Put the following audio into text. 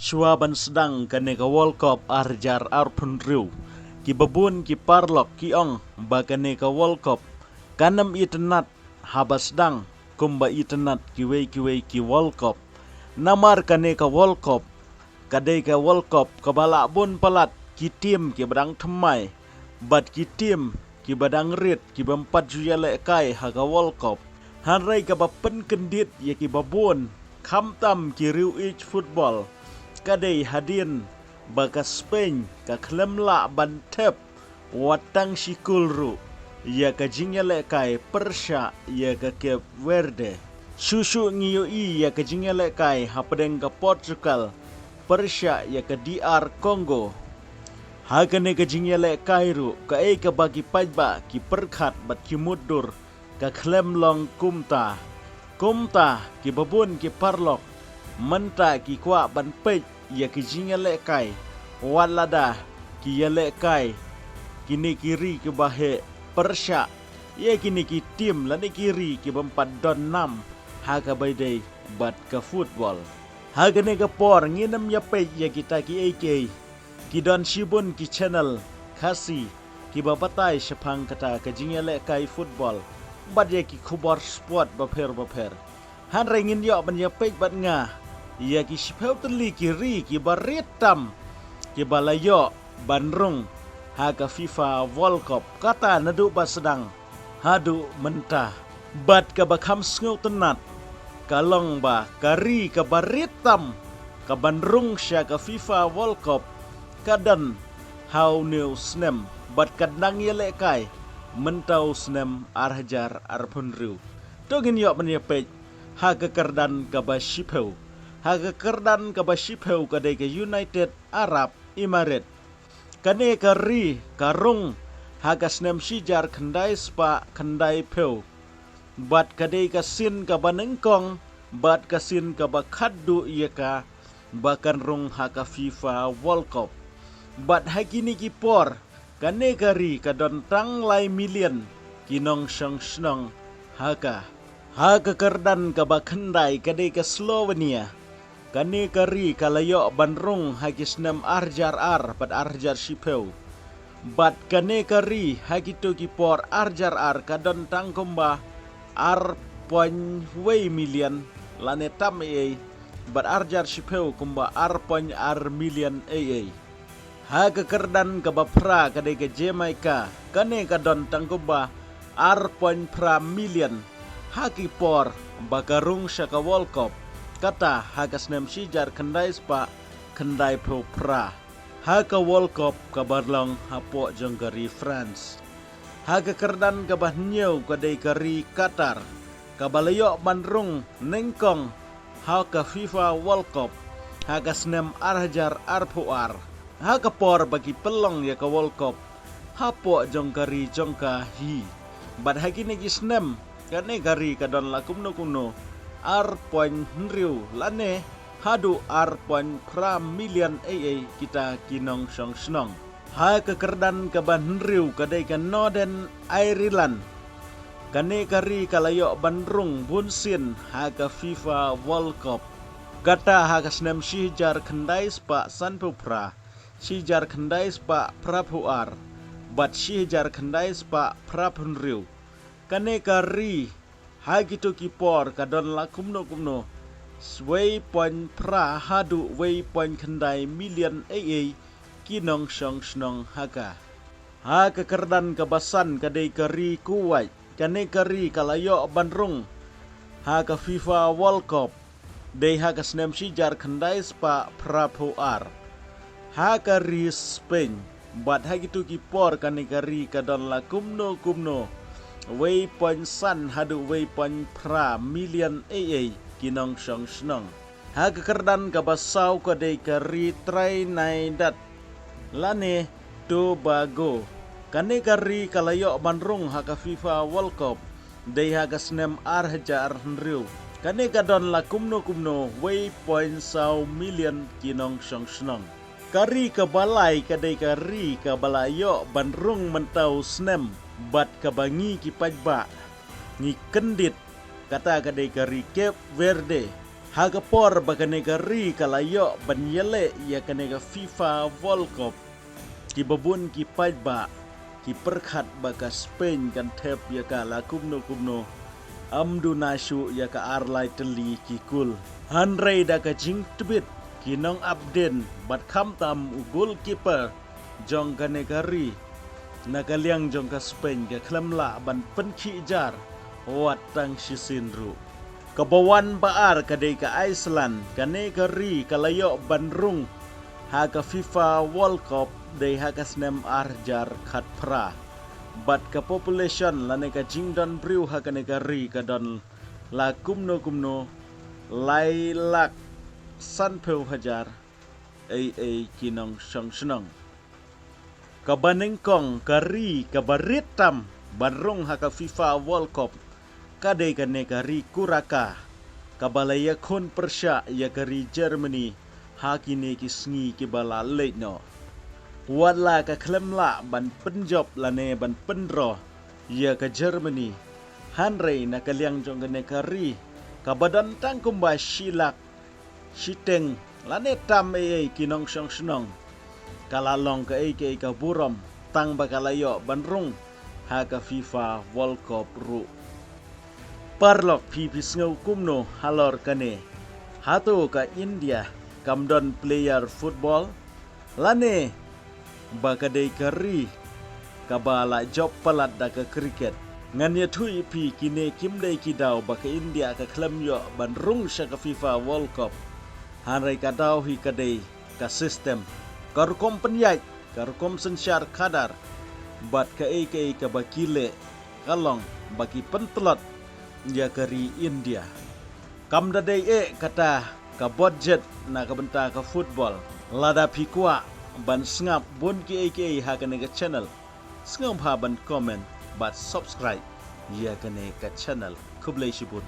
Shuaban sedang kaneka World Cup arjar arpun riu. Ki babun ki parlok ki ong ba kaneka World Cup. Kanam itenat habas dang kumba itenat kiwei ki World Cup. Namar kaneka World Cup. Kadeka World Cup kabala bun palat ki tim ki badang temai. Bat ki tim ki badang rit ki bempat juyale kai haga World Cup. Hanrai ka bapen kendit ya ki babun kamtam ki riu ich football. Kadai hadin baka Spain ka klemla bantep watang shikulru ya ka jingyale kai Persia ya ka Cape Verde susu ngiyo ya ka jingyale kai hapadeng ka Portugal Persia ya ka DR Congo hagane ka jingyale kai ru ka ka bagi pajba ki perkhat bat ki mudur ka klemlong kumta ki babun ki parlok menta ki kwa ban pej ya ki jingale kai walada ki yale kai kini kiri ki bahe Persia ya kini ki tim lani kiri ki bempat don nam haga baidai bat ka football haga ne ka por nginam ya pej ya kita ki AK ki don shibun ki channel khasi ki bapatai shapang kata ka jingale kai football bat ya ki khubor sport baper han rengin yo ban ya pej bat nga ia ki sipeu teli kiri ki baritam ki balayo bandrung haga FIFA World Cup kata nadu ba sedang hadu mentah bat ka bakam sngau tenat kalong ba kari ka baritam ka bandrung sya ka FIFA World Cup kadan how new snem bat kadang yele kai mentau snem arhajar arpunriu togin yo menyepej haga kerdan ka ba sipeu haga kerdan ka basipeu kadai ka United Arab Emirates kane ka ri karung haga snem sijar khandai spa khandai peu bat kadai ka sin ka banengkong bat ka sin ka bakhaddu iya ka bakan rung haga FIFA World Cup bat hakini ki por kane ka ri ka don tang lai million kinong snong haga kerdan ka bakhandai kadai ka Slovenia kani kari kalayo bandrung hagis nem arjar pat arjar sipeu bat kani kari hagito kipor arjar kadon tangkomba poin wei million lane tam bat arjar sipeu kumba poin million haga kerdan ka bapra kadai ka Jamaica kani kadon tangkomba poin pra million hakipor bagarung syaka World Cup kata haga snem sijar kendai spa kendai pra haga World Cup kabarlong hapo jonggari France haga kerdan kabah nyau kadai kari Qatar kabalayo bandrung nengkong haga FIFA World Cup haga snem arhajar arpuar haga por bagi pelong ya ka World Cup hapo jonggari jongka hi bad hagi negi snem kane gari kadon lakumno kumno poin riu lane hadu poin pra million kita kinong song snong ha kekerdan kaban riu kadai ka Northern Ireland kane kari kalayo bandrung bunsin ha ka FIFA World Cup kata ha ka snem sijar kendai spa sanpupra sijar kendai spa prapuar bat sijar kendai spa prapun riu kane kari hagito kipor kadon la kumno sway point pra hadu way point kendai million kinong song snong haga kerdan kabasan kadai kari kuwait kane kari kalayo bandrung haga FIFA World Cup dei haga snem sijar kendai spa prapuar haga ri Spain bat hagito kipor kane kari kadon la kumno waypoint san hadu waypoint pra million kinong song snong haga kerdan kabasau kadai kari Trinidad lane Tobago kane kari kalayo bandrung haga FIFA World Cup dei haga snem arhajar riu kane kadon la kumno waypoint sau million kinong song snong kari kabalai kadai kari kabalayo bandrung mentau snem bat kabangi ki pajba ni kendit kata kadai kari Cape Verde Hagapor bakanega ri kalayo banyele ya kanega FIFA World Cup ki babun ki pajba ki perkhat baka Spain kan tep ya ka lakumno amdu nasu ya ka arlai teli ki kul hanrei da ka jing tbit ki nong abden bat kham tam ugul keeper jong kanega ri nakaliang jong ka Spain ka klamla ban penki jar wat tang sisinru kabawan baar kadai ka Iceland kane kari kalayo bandrung ha ka FIFA World Cup dai ha ka snem arjar khat pra bat ka population lane ka jingdon briu ha kane kari ka don la kumno lai lak san peu hajar ai kinong song snong kabaneng kong kari kabarit tam bandrung ha ka FIFA World Cup kadai kane kari kuraka kabalaya kon persya ya kari Germany hakine ki sngi ki bala leitno wadla ka klemla ban penjob lane ban pendro ya ka Germany hanrei na kaliang jong kane kari kabadan tangkum ba silak siteng lane tam ei kinong song snong kalalong ka ei ka burom tang bakalayo banrung ha ka FIFA World Cup ru Parlok pipi ngau kumno halor kane hato ka India kamdon player football lane bakadai kari kabala job palat da ka cricket nganya thui pi kine kimdai kidau baka India ka klam yo banrung sya ka FIFA World Cup hanrai ka dau hi kadai ka system karkom penyai karkom sensyar kadar bat ka ka bakile kalong baki pentelot ya kari India kam dadai kata ka budget na ka benta ka football lada pikwa ban sngap bon ki ha kane ka channel sngam ha ban comment bat subscribe ya kane ka channel kublai shibun